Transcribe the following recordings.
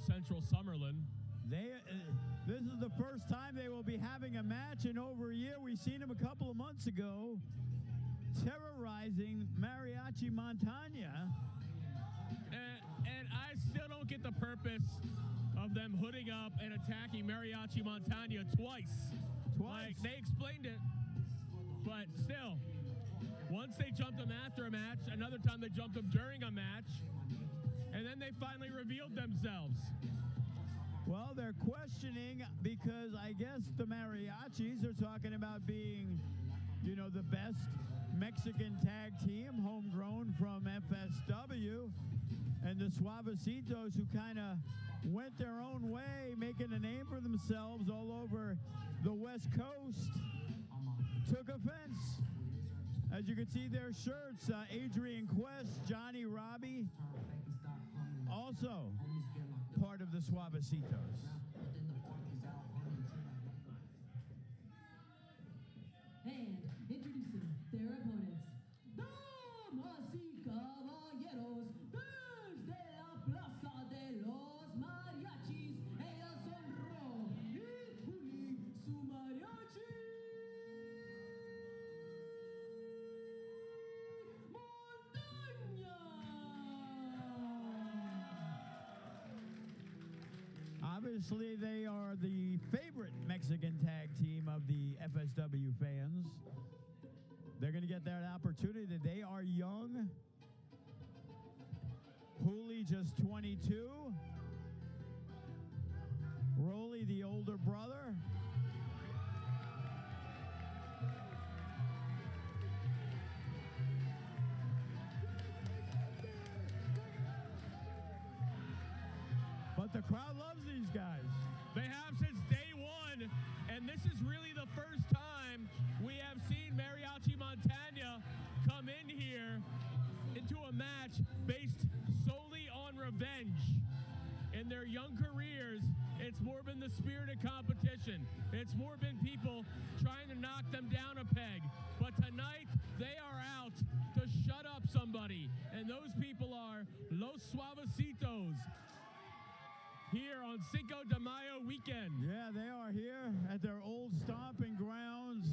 Central Summerlin. This is the first time they will be having a match in over a year. We seen them a couple of months ago terrorizing Mariachi Montaña. And I still don't get the purpose of them hooding up and attacking Mariachi Montaña twice. Like, they explained it, but still, once they jumped them after a match, another time they jumped them during a match, and then they finally revealed themselves. Well, they're questioning because I guess the Mariachis are talking about being, the best Mexican tag team, homegrown from FSW, and the Suavecitos, who kind of went their own way, making a name for themselves all over the West Coast, took offense. As you can see, their shirts, Adrian Quest, Johnny Robbie, also part of the Suavecitos. And introducing their opponents, Damas y Caballeros, desde la Plaza de los Mariachis, ellas son Ro y Juli, su mariachi Montaña. Obviously, they are the favorite Mexican tag team of the FSW fans. They're going to get that opportunity. They are young. Hooli just 22. Rolly, the older brother. But the crowd loves these guys. They have since day one, and this is really the first time we have seen Mariachi Montaña come in here into a match based solely on revenge. In their young careers, it's more been the spirit of competition. It's more been people trying to knock them down a peg. But tonight, they are out to shut up somebody, and those people are Los Suavecitos. Here on Cinco de Mayo weekend. Yeah, they are here at their old stomping grounds.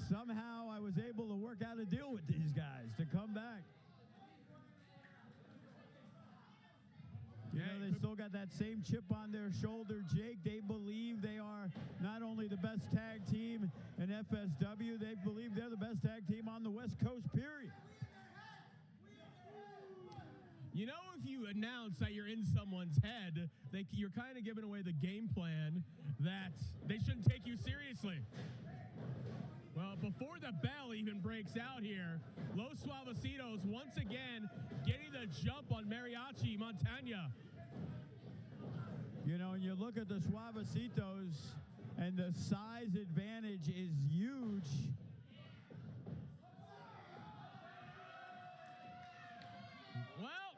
Somehow I was able to work out a deal with these guys to come back. They still got that same chip on their shoulder, Jake. They believe they are not only the best tag team in FSW, they believe they're the best tag team on the West Coast, period. If you announce that you're in someone's head, you're kind of giving away the game plan that they shouldn't take you seriously. Well, before the bell even breaks out here, Los Suavecitos once again getting the jump on Mariachi Montaña. And you look at the Suavecitos, and the size advantage is huge. Well,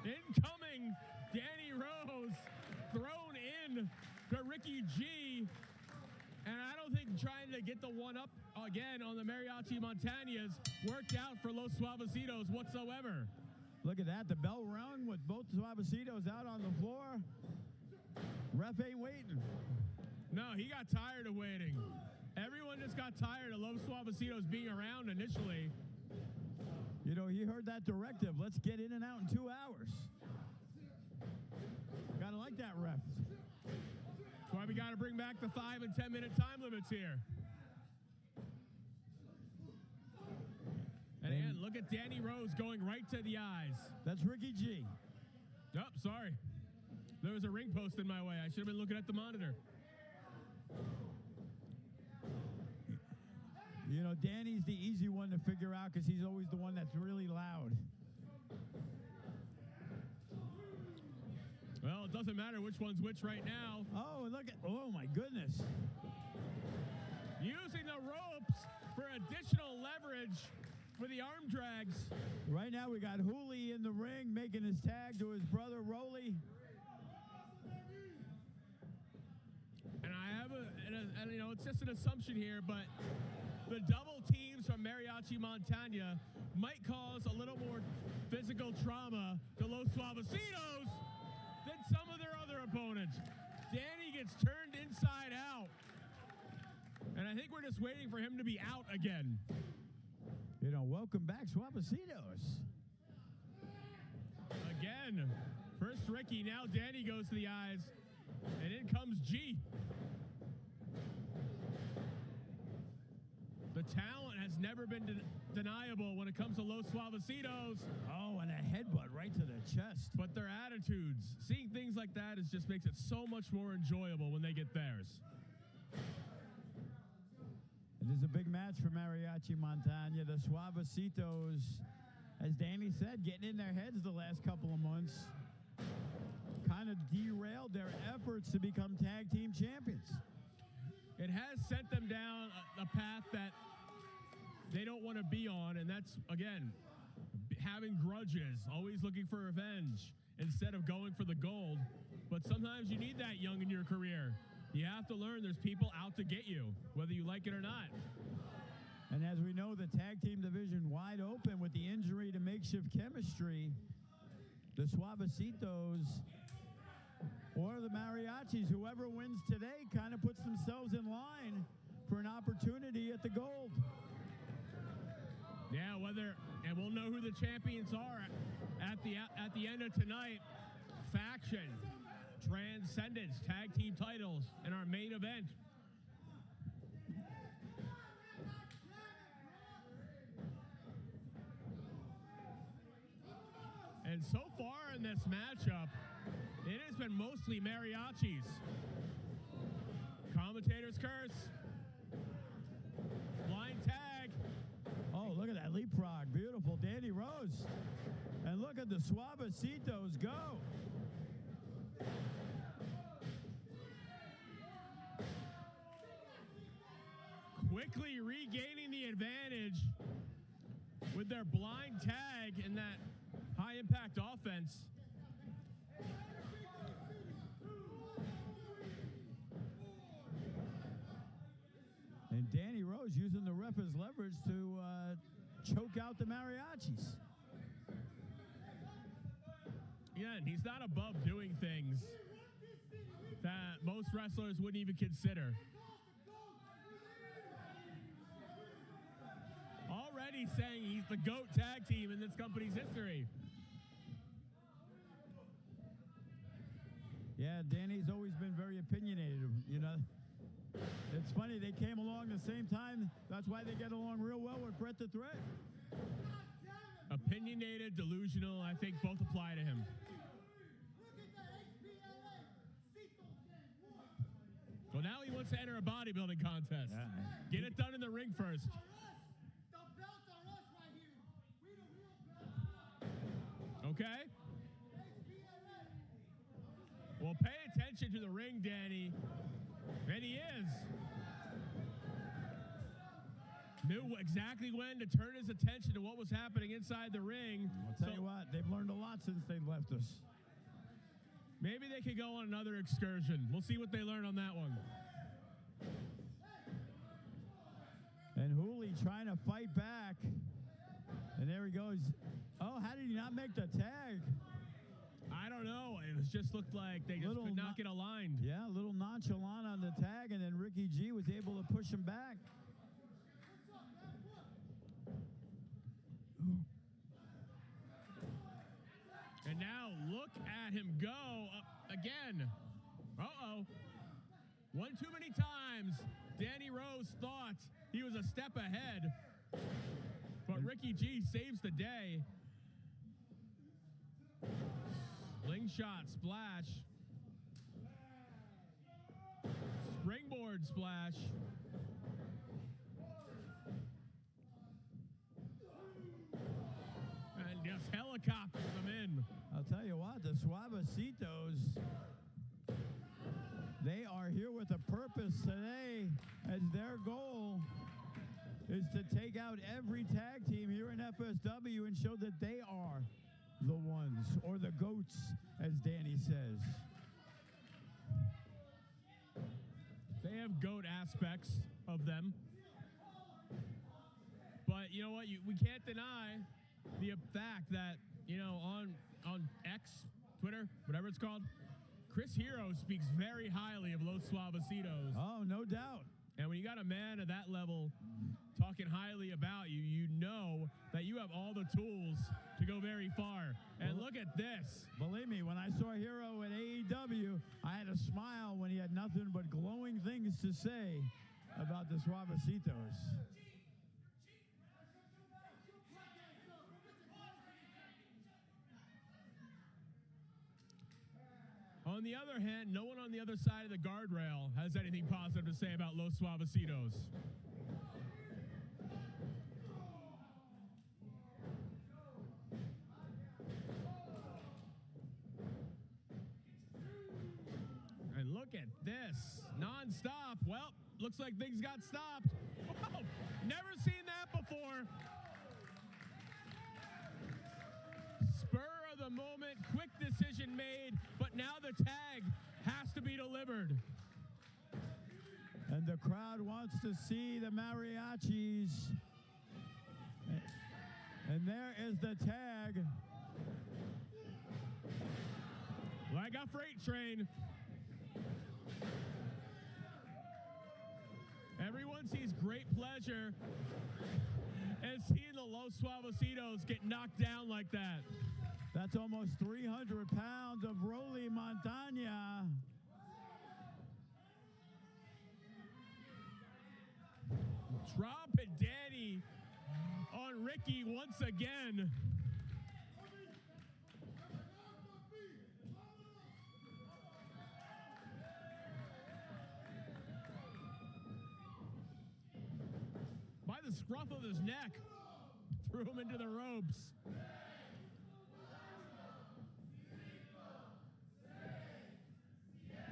incoming Danny Rose thrown in to Ricky G. And I don't think trying to get the one up again on the Mariachi Montañas worked out for Los Suavecitos whatsoever. Look at that. The bell rung with both Suavecitos out on the floor. Ref ain't waiting. No, he got tired of waiting. Everyone just got tired of Los Suavecitos being around initially. He heard that directive. Let's get in and out in 2 hours. Gotta like that ref. That's why we gotta bring back the 5 and 10 minute time limits here. And again, look at Danny Rose going right to the eyes. That's Ricky G. Oh, sorry. There was a ring post in my way. I should have been looking at the monitor. Danny's the easy one to figure out because he's always the one that's really loud. Well, it doesn't matter which one's which right now. Oh, oh my goodness. Using the ropes for additional leverage for the arm drags. Right now we got Hooli in the ring making his tag to his brother Rolly. And I have it's just an assumption here, but the double teams from Mariachi Montaña might cause a little more physical trauma to Los Suavecitos. we're just waiting for him to be out again. You know, welcome back, Suavecitos. Again. First Ricky, now Danny goes to the eyes. And in comes G. The talent has never been deniable when it comes to Los Suavecitos. Oh, and a headbutt right to the chest. But their attitudes, seeing things like that just makes it so much more enjoyable when they get theirs. It is a big match for Mariachi Montaña. The Suavecitos, as Danny said, getting in their heads the last couple of months, kind of derailed their efforts to become tag team champions. It has sent them down a path that they don't want to be on, and that's, again, having grudges, always looking for revenge instead of going for the gold. But sometimes you need that young in your career. You have to learn there's people out to get you, whether you like it or not. And as we know, the tag team division wide open with the injury to makeshift chemistry. The Suavecitos or the Mariachis, whoever wins today, kind of puts themselves in line for an opportunity at the gold. Yeah, and we'll know who the champions are at the end of tonight. Faction, Transcendence, tag team titles, and our main event. And so far in this matchup, it has been mostly Mariachis. Commentators curse. Blind tag. Oh, look at that leapfrog. Beautiful. Danny Rose. And look at the Suavecitos go. Quickly regaining the advantage with their blind tag and that high impact offense. And Danny Rose using the ref as leverage to choke out the Mariachis. Yeah, and he's not above doing things that most wrestlers wouldn't even consider. Already saying he's the GOAT tag team in this company's history. Yeah, Danny's always been very opinionated, you know. It's funny, they came along the same time. That's why they get along real well with Bret the Threat. Opinionated, delusional, I think both apply to him. Well, now he wants to enter a bodybuilding contest. Yeah. Get it done in the ring first. Okay? Well, pay attention to the ring, Danny. And he is. Knew exactly when to turn his attention to what was happening inside the ring. I'll tell you what, they've learned a lot since they've left us. Maybe they could go on another excursion. We'll see what they learn on that one. And Hooley trying to fight back. And there he goes. Oh, how did he not make the tag? I don't know. It was just looked like they just could not get aligned. Yeah, a little nonchalant on the tag, and then Ricky G was able to push him back. And now look at him go again. Uh-oh. One too many times, Danny Rose thought he was a step ahead. But Ricky G saves the day. Slingshot splash. Springboard splash. And just helicopters them in. I'll tell you what, the Suavecitos, they are here with a purpose today, as their goal is to take out every tag team here in FSW and show that they are the ones, or the GOATs, as Danny says. They have GOAT aspects of them. But you know what? We can't deny the fact that, you know, on X, Twitter, whatever it's called, Chris Hero speaks very highly of Los Suavecitos. Oh, no doubt. And when you got a man at that level talking highly about you, you know that you have all the tools to go very far. And look at this. Believe me, when I saw Hero at AEW, I had a smile when he had nothing but glowing things to say about the Suavecitos. On the other hand, no one on the other side of the guardrail has anything positive to say about Los Suavecitos. And look at this, non-stop. Well, looks like things got stopped. Whoa, never seen that before. Spur of the moment, quick decision made, but now the tag has to be delivered. And the crowd wants to see the Mariachis. And there is the tag. Like a freight train. Everyone sees great pleasure in seeing the Los Suavecitos get knocked down like that. That's almost 300 pounds of Mariachi Montaña. Dropping Danny on Ricky once again. By the scruff of his neck, threw him into the ropes.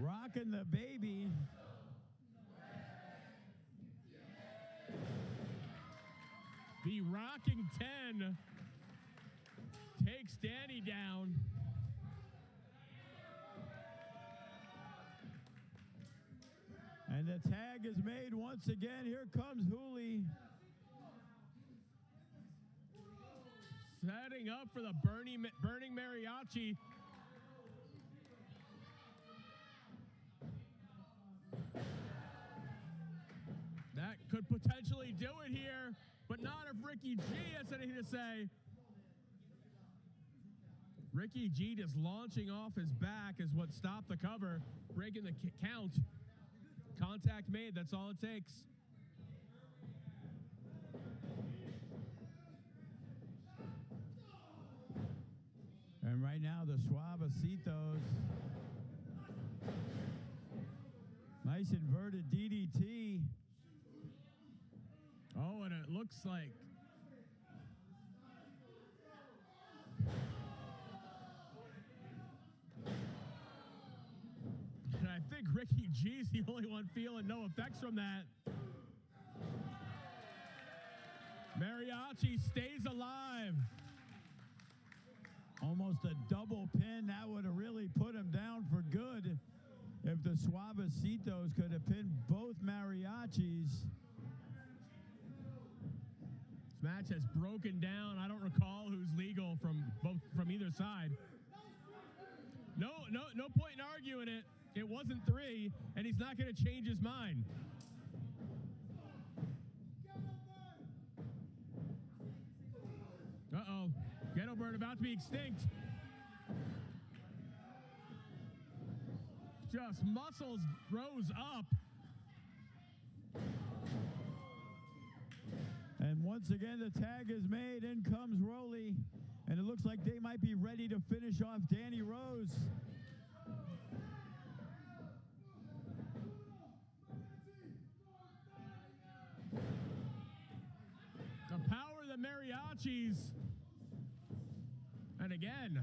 Rocking the baby. The rocking 10 takes Danny down. And the tag is made once again. Here comes Hooli. Setting up for the burning Mariachi. That could potentially do it here, but not if Ricky G has anything to say. Ricky G just launching off his back is what stopped the cover, breaking the count. Contact made, that's all it takes. And right now, the Suavecitos. Nice inverted DDT. Oh, and it looks like and I think Ricky G's the only one feeling no effects from that. Mariachi stays alive. Almost a double pin. That would have really put him down for good if the Suavecitos could have pinned both Mariachis. This match has broken down. I don't recall who's legal from either side. No point in arguing it. It wasn't 3, and he's not going to change his mind. Uh-oh. Ghetto Bird about to be extinct. Just muscles rose up. And once again, the tag is made. In comes Rolly. And it looks like they might be ready to finish off Danny Rose. The power of the Mariachis. And again,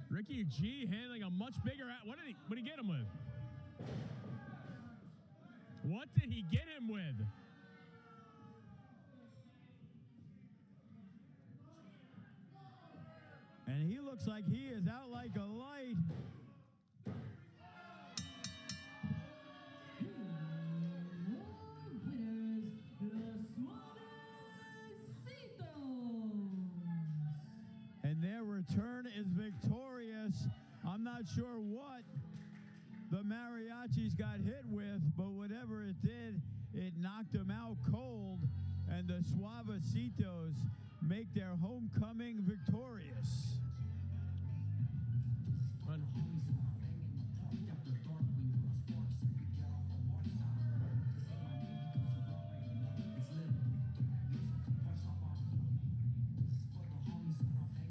Ricky G handling a much bigger. What did he get him with? What did he get him with? And he looks like he is out like a light. And their return is victorious. I'm not sure what the Mariachis got hit with, but whatever is it did, it knocked them out cold, and the Suavecitos make their homecoming victorious.